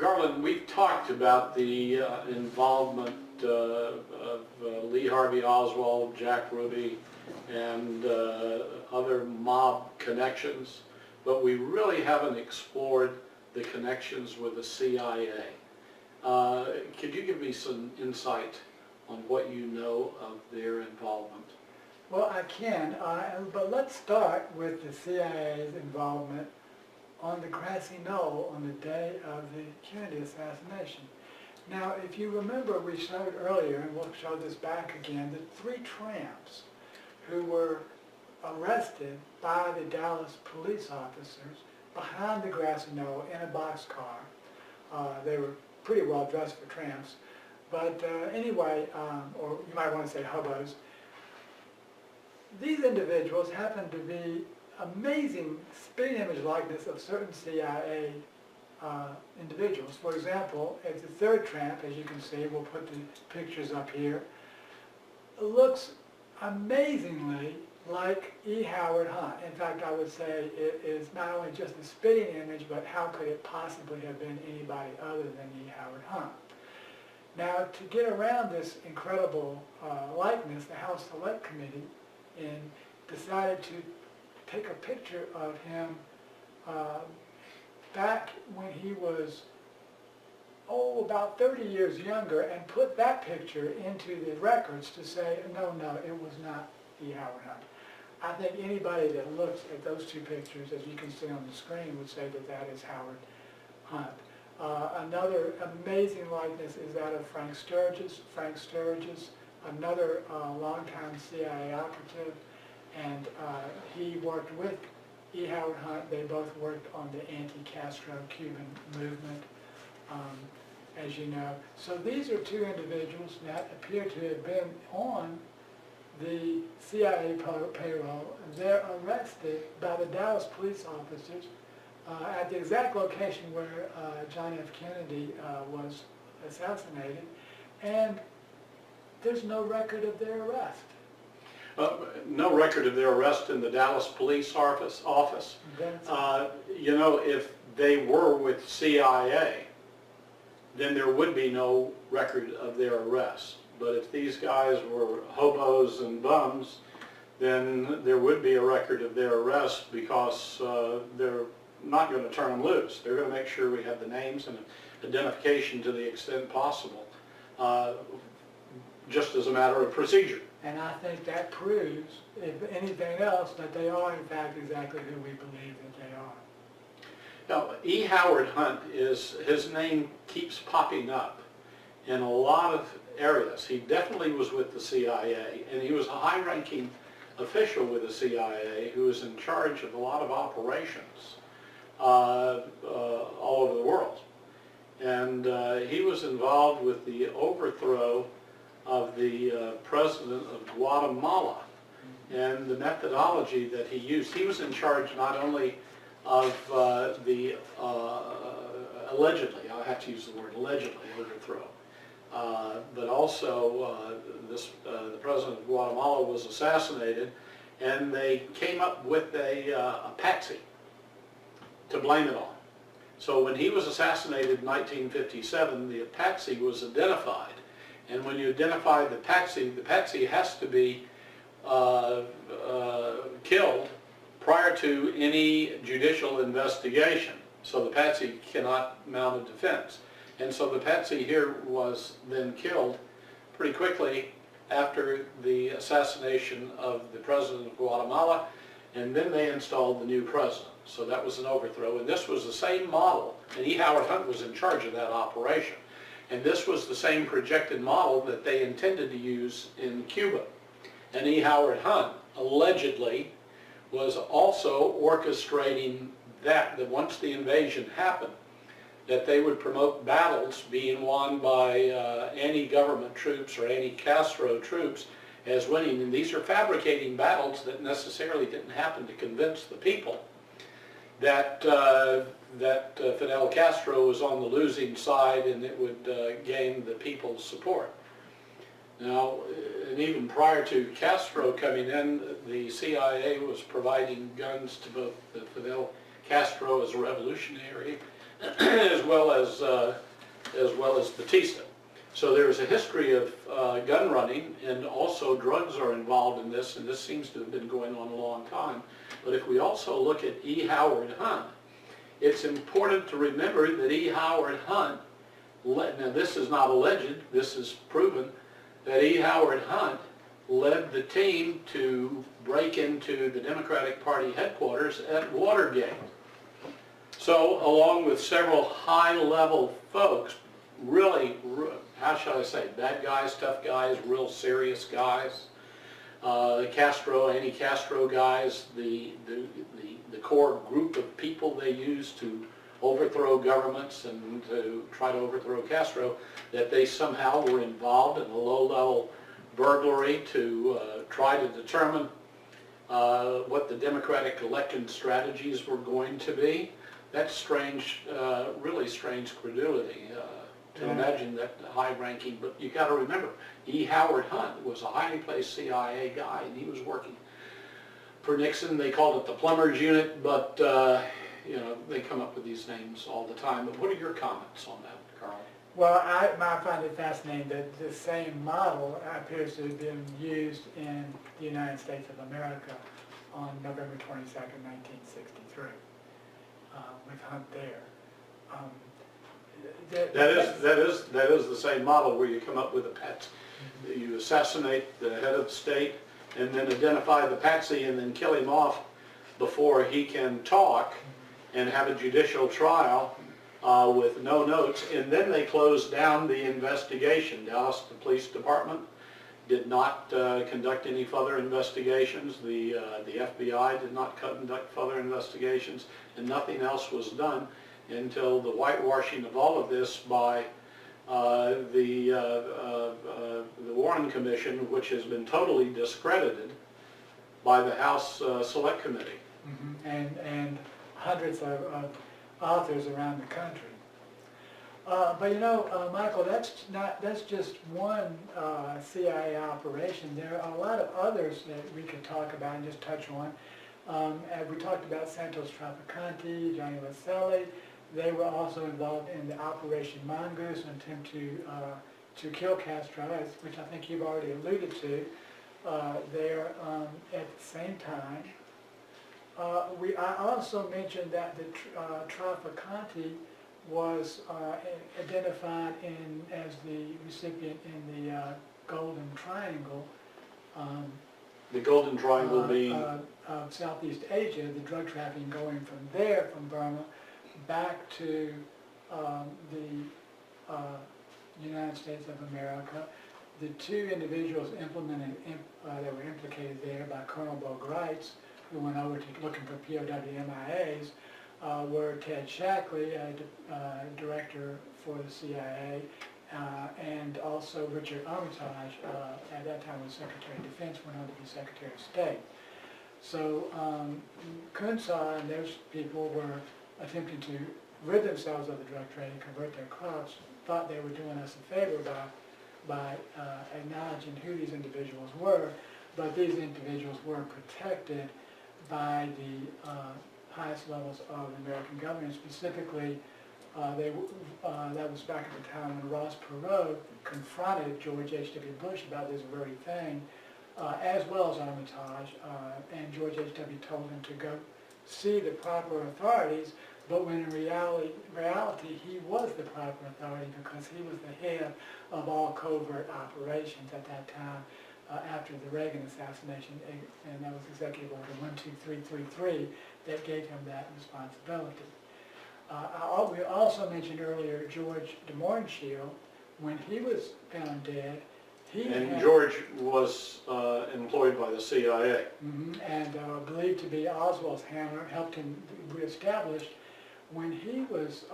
Garland, we've talked about the involvement of Lee Harvey Oswald, Jack Ruby, and other mob connections, but we really haven't explored the connections with the CIA. Could you give me some insight on what you know of their involvement? Well, I can, but let's start with the CIA's involvement on the grassy knoll on the day of the Kennedy assassination. Now, if you remember, we showed earlier, and we'll show this back again, the 3 tramps who were arrested by the Dallas police officers behind the grassy knoll in a boxcar. They were pretty well dressed for tramps, but anyway, or you might want to say hobos. These individuals happen to be amazing spitting image likeness of certain CIA individuals. For example, as the 3rd tramp, as you can see, we'll put the pictures up here, looks amazingly like E. Howard Hunt. In fact, I would say it is not only just a spitting image, but how could it possibly have been anybody other than E. Howard Hunt? Now, to get around this incredible likeness, the House Select Committee decided to take a picture of him back when he was, about 30 years younger, and put that picture into the records to say, no, it was not E. Howard Hunt. I think anybody that looks at those 2 pictures, as you can see on the screen, would say that that is Howard Hunt. Another amazing likeness is that of Frank Sturgis. Frank Sturgis, another longtime CIA operative, and he worked with E. Howard Hunt. They both worked on the anti-Castro Cuban movement, as you know. So these are 2 individuals that appear to have been on the CIA payroll. They're arrested by the Dallas police officers at the exact location where John F. Kennedy was assassinated, and there's no record of their arrest. No record of their arrest in the Dallas police office. You know, if they were with CIA, then there would be no record of their arrest. But if these guys were hobos and bums, then there would be a record of their arrest, because they're not going to turn them loose. They're going to make sure we have the names and identification to the extent possible, just as a matter of procedure. And I think that proves, if anything else, that they are in fact exactly who we believe that they are. Now, E. Howard Hunt, his name keeps popping up in a lot of areas. He definitely was with the CIA, and he was a high-ranking official with the CIA who was in charge of a lot of operations all over the world. And he was involved with the overthrow of the president of Guatemala, and the methodology that he used. He was in charge not only of the allegedly, I have to use the word allegedly, overthrow, but also the president of Guatemala was assassinated, and they came up with a patsy to blame it on. So when he was assassinated in 1957, the patsy was identified. And when you identify the patsy has to be killed prior to any judicial investigation. So the patsy cannot mount a defense. And so the patsy here was then killed pretty quickly after the assassination of the president of Guatemala, and then they installed the new president. So that was an overthrow, and this was the same model, and E. Howard Hunt was in charge of that operation. And this was the same projected model that they intended to use in Cuba. And E. Howard Hunt allegedly was also orchestrating that once the invasion happened, that they would promote battles being won by anti-government troops or anti-Castro troops as winning. And these are fabricating battles that necessarily didn't happen to convince the people that Fidel Castro was on the losing side and it would gain the people's support. Now, and even prior to Castro coming in, the CIA was providing guns to both Fidel Castro as a revolutionary as well as Batista. So there's a history of gun running, and also drugs are involved in this, and this seems to have been going on a long time. But if we also look at E. Howard Hunt, it's important to remember that E. Howard Hunt, now this is not alleged, this is proven, that E. Howard Hunt led the team to break into the Democratic Party headquarters at Watergate. So, along with several high-level folks, really, how shall I say, bad guys, tough guys, real serious guys, Castro, anti-Castro guys, the core group of people they used to overthrow governments and to try to overthrow Castro, that they somehow were involved in a low-level burglary to try to determine what the Democratic election strategies were going to be. That's strange, really strange credulity to imagine that high-ranking, but you got to remember, E. Howard Hunt was a highly placed CIA guy, and he was working for Nixon. They called it the Plumbers Unit, but you know, they come up with these names all the time. But what are your comments on that, Carl? Well, I find it fascinating that the same model appears to have been used in the United States of America on November 22nd, 1963, with Hunt there. That is the same model where you come up with a patsy. You assassinate the head of the state and then identify the patsy and then kill him off before he can talk and have a judicial trial with no notes, and then they closed down the investigation. Dallas, the police department, did not conduct any further investigations. The FBI did not conduct further investigations, and nothing else was done until the whitewashing of all of this by the Warren Commission, which has been totally discredited by the House Select Committee. And hundreds of authors around the country. But you know, Michael, that's just one CIA operation. There are a lot of others that we could talk about and just touch on. And we talked about Santos Trafficante, Johnny Laselli. They were also involved in the Operation Mongoose, an attempt to kill Castro, which I think you've already alluded to. There at the same time. I also mentioned that the Trafficante was identified as the recipient in the Golden Triangle. The Golden Triangle being? Of Southeast Asia, the drug trafficking going from there, from Burma, back to the United States of America. The two individuals that were implicated there by Colonel Bo Greitz, who went over to looking for POW MIAs, were Ted Shackley, director for the CIA, and also Richard Armitage, at that time was Secretary of Defense, went on to be Secretary of State. So Kunsa and those people were attempting to rid themselves of the drug trade and convert their crops, thought they were doing us a favor by acknowledging who these individuals were, but these individuals were protected by the highest levels of the American government. Specifically, that was back at the time when Ross Perot confronted George H.W. Bush about this very thing, as well as Armitage, and George H.W. told him to go see the proper authorities, but when in reality he was the proper authority because he was the head of all covert operations at that time, after the Reagan assassination, and that was Executive Order 12333 that gave him that responsibility. We also mentioned earlier George de Mohrenschildt. When he was found dead, George was employed by the CIA. And believed to be Oswald's handler, helped him reestablish. When he was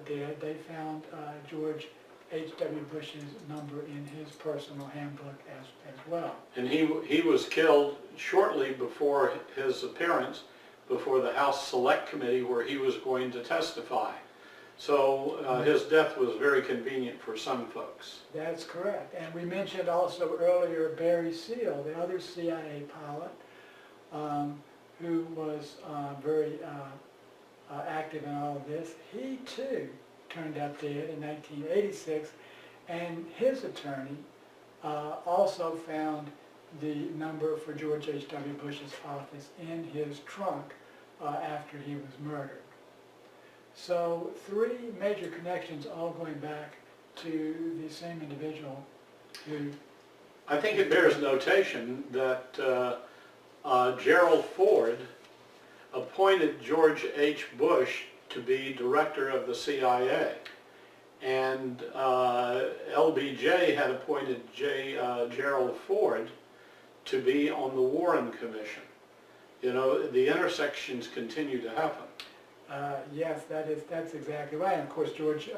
dead, they found George H.W. Bush's number in his personal handbook as well. And he was killed shortly before his appearance before the House Select Committee where he was going to testify. So his death was very convenient for some folks. That's correct. And we mentioned also earlier Barry Seal, the other CIA pilot, who was very active in all of this. He too turned up dead in 1986, and his attorney also found the number for George H.W. Bush's office in his trunk after he was murdered. So 3 major connections, all going back to the same individual who... I think it bears notation that Gerald Ford appointed George H. Bush to be director of the CIA, and LBJ had appointed Gerald Ford to be on the Warren Commission. You know, the intersections continue to happen. Yes, that's exactly right. And of course, George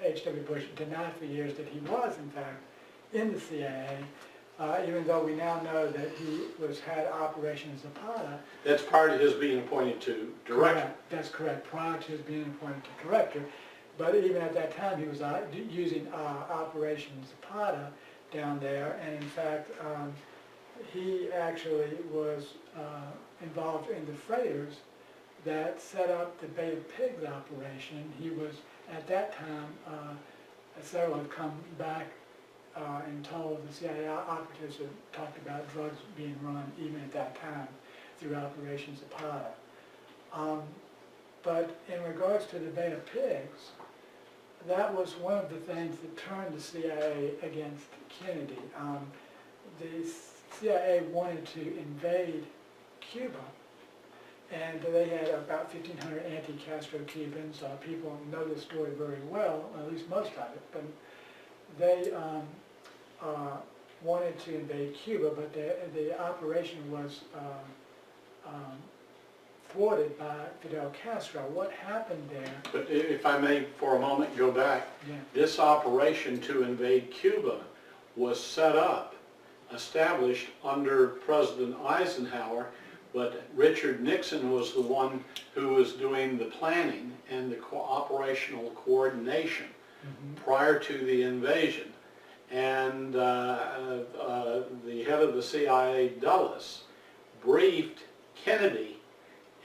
H.W. Bush denied for years that he was, in fact, in the CIA, even though we now know that he had Operation Zapata. That's part of his being appointed to director. Correct. That's correct, prior to his being appointed to director. But even at that time, he was using Operation Zapata down there, and in fact, he actually was involved in the freighters that set up the Bay of Pigs operation. He was, at that time, several had come back and told the CIA operatives had talked about drugs being run even at that time through Operation Zapata. But in regards to the Bay of Pigs, that was one of the things that turned the CIA against Kennedy. The CIA wanted to invade Cuba, and they had about 1,500 anti-Castro Cubans. People know the story very well, at least most of it, but they wanted to invade Cuba, but the operation was thwarted by Fidel Castro. What happened there? But if I may for a moment go back, Yeah. this operation to invade Cuba was set up, established under President Eisenhower, but Richard Nixon was the one who was doing the planning and the operational coordination prior to the invasion. And the head of the CIA, Dulles, briefed Kennedy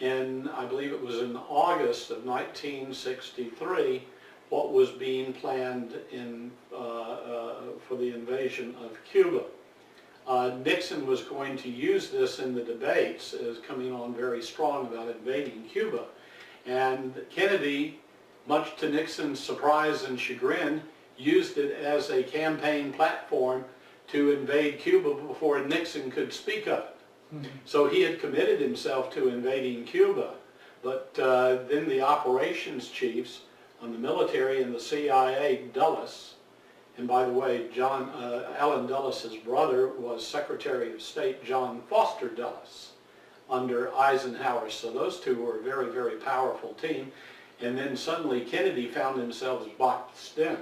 in, I believe it was in August of 1963, what was being planned in, for the invasion of Cuba. Nixon was going to use this in the debates as coming on very strong about invading Cuba. And Kennedy, much to Nixon's surprise and chagrin, used it as a campaign platform to invade Cuba before Nixon could speak of it. So he had committed himself to invading Cuba, but then the operations chiefs on the military and the CIA, Dulles, and by the way, Allen Dulles' brother was Secretary of State John Foster Dulles under Eisenhower, so those two were a very, very powerful team. And then suddenly Kennedy found himself boxed in.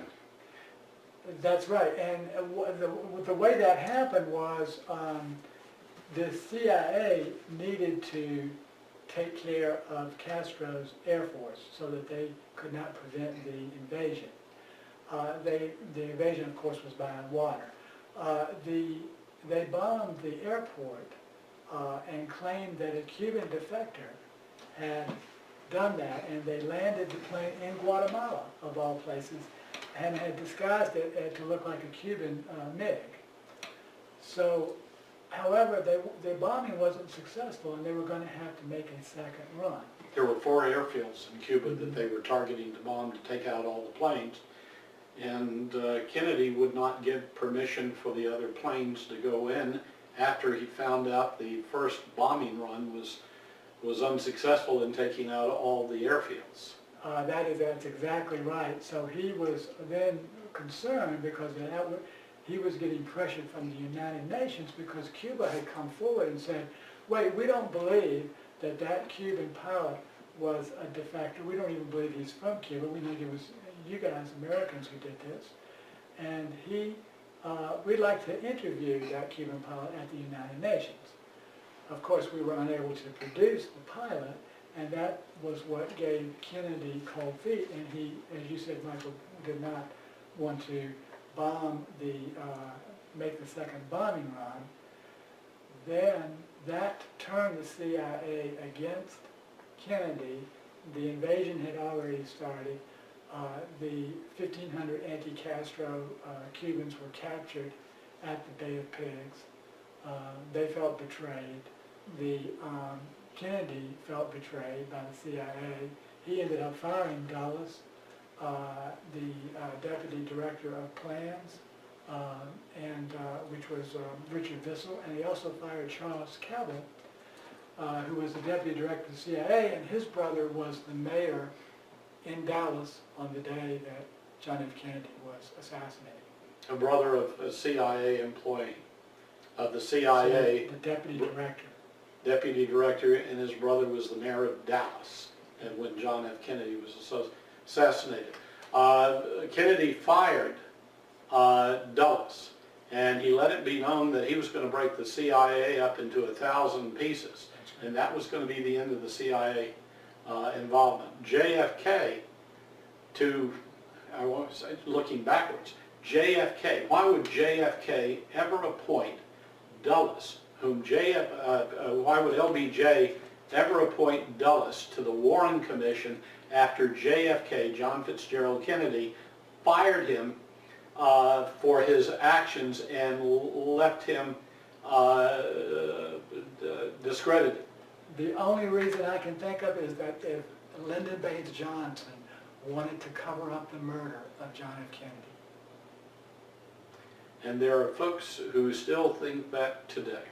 That's right, and the way that happened was the CIA needed to take care of Castro's Air Force so that they could not prevent the invasion. The invasion, of course, was by water. They bombed the airport and claimed that a Cuban defector had done that, and they landed the plane in Guatemala, of all places, and had disguised it to look like a Cuban MiG. So, however, the bombing wasn't successful, and they were going to have to make a second run. There were 4 airfields in Cuba that they were targeting to bomb to take out all the planes. And Kennedy would not give permission for the other planes to go in after he found out the first bombing run was unsuccessful in taking out all the airfields. That's exactly right. So he was then concerned because he was getting pressure from the United Nations because Cuba had come forward and said, wait, we don't believe that Cuban pilot was a defector. We don't even believe he's from Cuba. We think it was you guys, Americans, who did this. And we'd like to interview that Cuban pilot at the United Nations. Of course, we were unable to produce the pilot, and that was what gave Kennedy cold feet, and he, as you said, Michael, did not want to make the second bombing run. Then that turned the CIA against Kennedy the invasion had already started. The 1,500 anti-Castro Cubans were captured at the Bay of Pigs. They felt betrayed. Kennedy felt betrayed by the CIA. He ended up firing Dulles, the deputy director of plans, which was Richard Vissel, and he also fired Charles Cabell, who was the deputy director of the CIA, and his brother was the mayor in Dallas on the day that John F. Kennedy was assassinated. A brother of a CIA employee, of the CIA. So the deputy director. Deputy director, and his brother was the mayor of Dallas, and when John F. Kennedy was assassinated. Kennedy fired Dulles, and he let it be known that he was going to break the CIA up into 1,000 pieces, and that was going to be the end of the CIA involvement. JFK, I want to say, looking backwards, JFK, why would JFK ever appoint Dulles, why would LBJ ever appoint Dulles to the Warren Commission after JFK, John Fitzgerald Kennedy, fired him for his actions and left him discredited? The only reason I can think of is that if Lyndon Baines Johnson wanted to cover up the murder of John F. Kennedy. And there are folks who still think that today.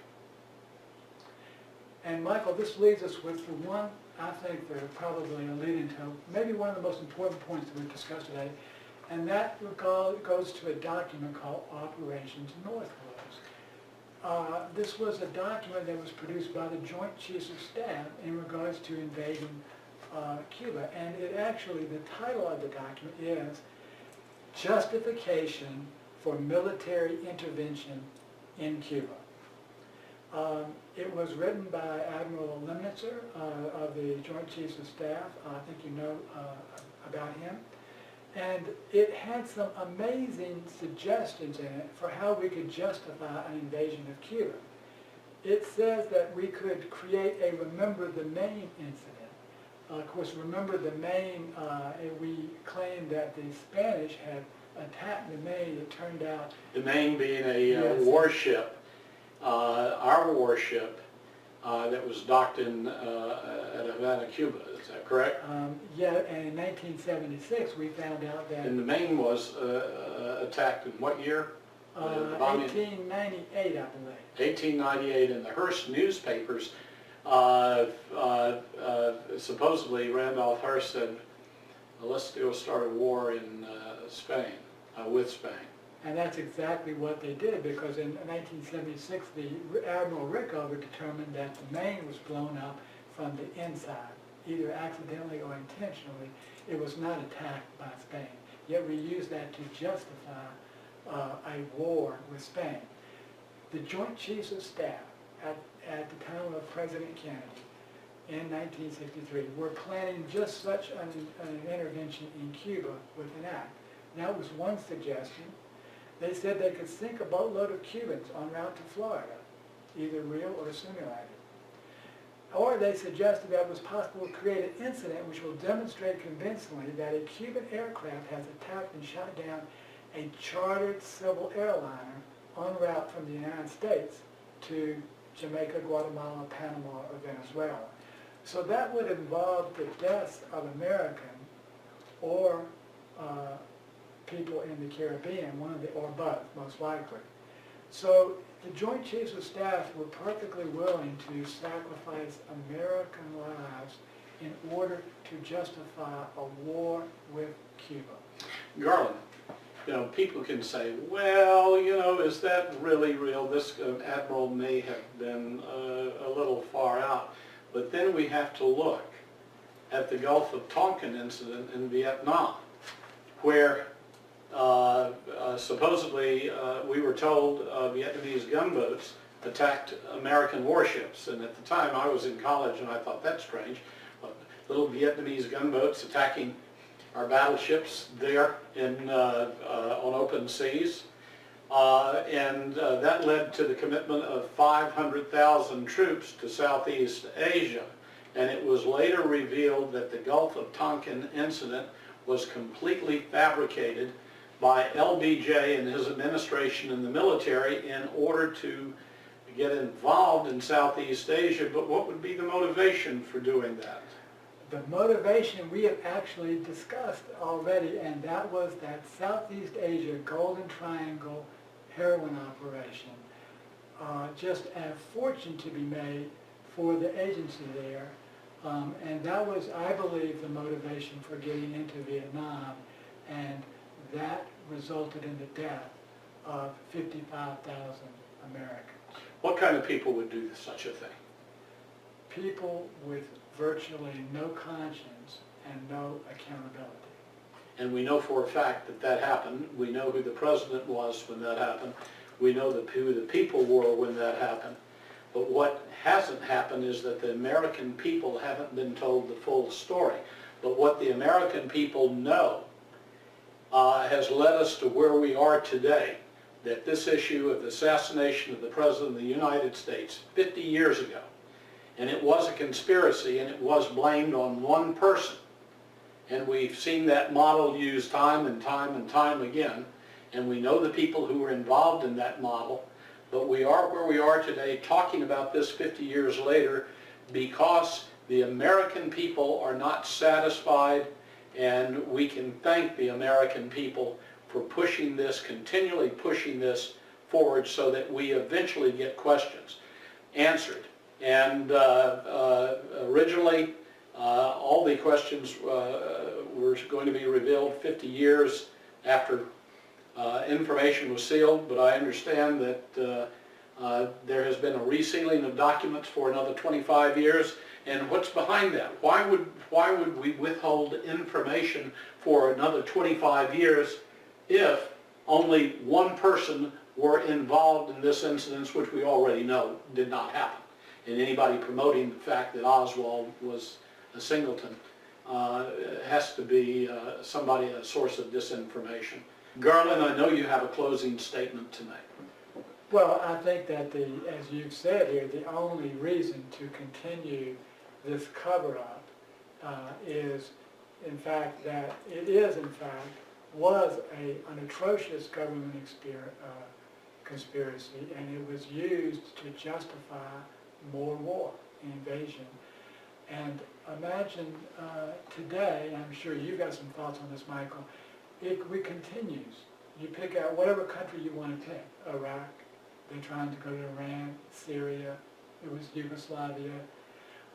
And Michael, this leads us with the one, I think, that probably leading to maybe one of the most important points that we've discussed today, and that goes to a document called Operations Northwoods. This was a document that was produced by the Joint Chiefs of Staff in regards to invading Cuba, and it actually, the title of the document is Justification for Military Intervention in Cuba. It was written by Admiral Lemnitzer of the Joint Chiefs of Staff. I think you know about him. And it had some amazing suggestions in it for how we could justify an invasion of Cuba. It says that we could create a Remember the Maine incident. Of course, Remember the Maine, we claimed that the Spanish had attacked the Maine. It turned out... The Maine being a yes, warship, our warship, that was docked in at Havana, Cuba. Is that correct? Yeah, and in 1976 we found out that... And the Maine was attacked in what year? 1898, I believe. 1898, and the Hearst newspapers, supposedly Randolph Hearst said, let's go start a war in Spain, with Spain. And that's exactly what they did, because in 1976 the Admiral Rickover determined that the Maine was blown up from the inside, either accidentally or intentionally. It was not attacked by Spain. Yet we used that to justify a war with Spain. The Joint Chiefs of Staff at the time of President Kennedy in 1963 were planning just such an intervention in Cuba with an act. That was one suggestion. They said they could sink a boatload of Cubans en route to Florida, either real or simulated. Or they suggested that it was possible to create an incident which will demonstrate convincingly that a Cuban aircraft has attacked and shot down a chartered civil airliner en route from the United States to Jamaica, Guatemala, Panama, or Venezuela. So that would involve the deaths of American or people in the Caribbean, or both, most likely. So the Joint Chiefs of Staff were perfectly willing to sacrifice American lives in order to justify a war with Cuba. Garland, people can say, well, is that really real? This admiral may have been a little far out. But then we have to look at the Gulf of Tonkin incident in Vietnam, where supposedly we were told Vietnamese gunboats attacked American warships. And at the time I was in college and I thought, that's strange. Little Vietnamese gunboats attacking our battleships there on open seas. And that led to the commitment of 500,000 troops to Southeast Asia. And it was later revealed that the Gulf of Tonkin incident was completely fabricated by LBJ and his administration in the military in order to get involved in Southeast Asia. But what would be the motivation for doing that? The motivation we have actually discussed already, and that was that Southeast Asia Golden Triangle heroin operation. Just a fortune to be made for the agency there. And that was, I believe, the motivation for getting into Vietnam, and that resulted in the death of 55,000 Americans. What kind of people would do such a thing? People with virtually no conscience and no accountability. And we know for a fact that that happened. We know who the president was when that happened. We know who the people were when that happened. But what hasn't happened is that the American people haven't been told the full story. But what the American people know has led us to where we are today, that this issue of the assassination of the President of the United States 50 years ago, and it was a conspiracy and it was blamed on one person. And we've seen that model used time and time and time again, and we know the people who were involved in that model. But we are where we are today talking about this 50 years later because the American people are not satisfied, and we can thank the American people for pushing this, continually pushing this forward so that we eventually get questions answered. And originally, all the questions were going to be revealed 50 years after information was sealed, but I understand that there has been a resealing of documents for another 25 years. And what's behind that? Why would we withhold information for another 25 years if only one person were involved in this incident, which we already know did not happen? And anybody promoting the fact that Oswald was a singleton has to be somebody, a source of disinformation. Garland, I know you have a closing statement to make. Well, I think that as you've said here, the only reason to continue this cover-up is, in fact, that it is, in fact, was an atrocious government conspiracy, and it was used to justify more war, invasion. And imagine today, I'm sure you've got some thoughts on this, Michael, it continues. You pick out whatever country you want to pick, Iraq, they're trying to go to Iran, Syria, it was Yugoslavia.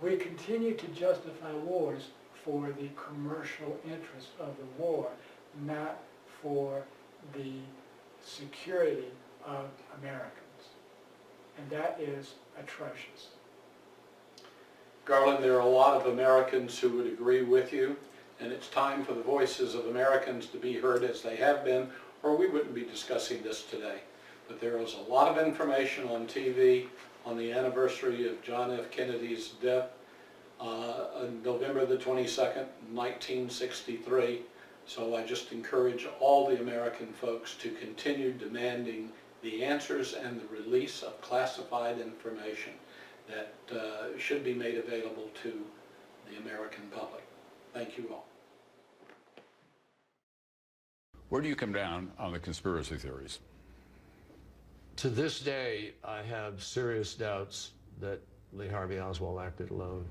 We continue to justify wars for the commercial interests of the war, not for the security of Americans. And that is atrocious. Garland, there are a lot of Americans who would agree with you, and it's time for the voices of Americans to be heard as they have been, or we wouldn't be discussing this today. But there is a lot of information on TV on the anniversary of John F. Kennedy's death on November the 22nd, 1963. So I just encourage all the American folks to continue demanding the answers and the release of classified information that should be made available to the American public. Thank you all. Where do you come down on the conspiracy theories? To this day, I have serious doubts that Lee Harvey Oswald acted alone.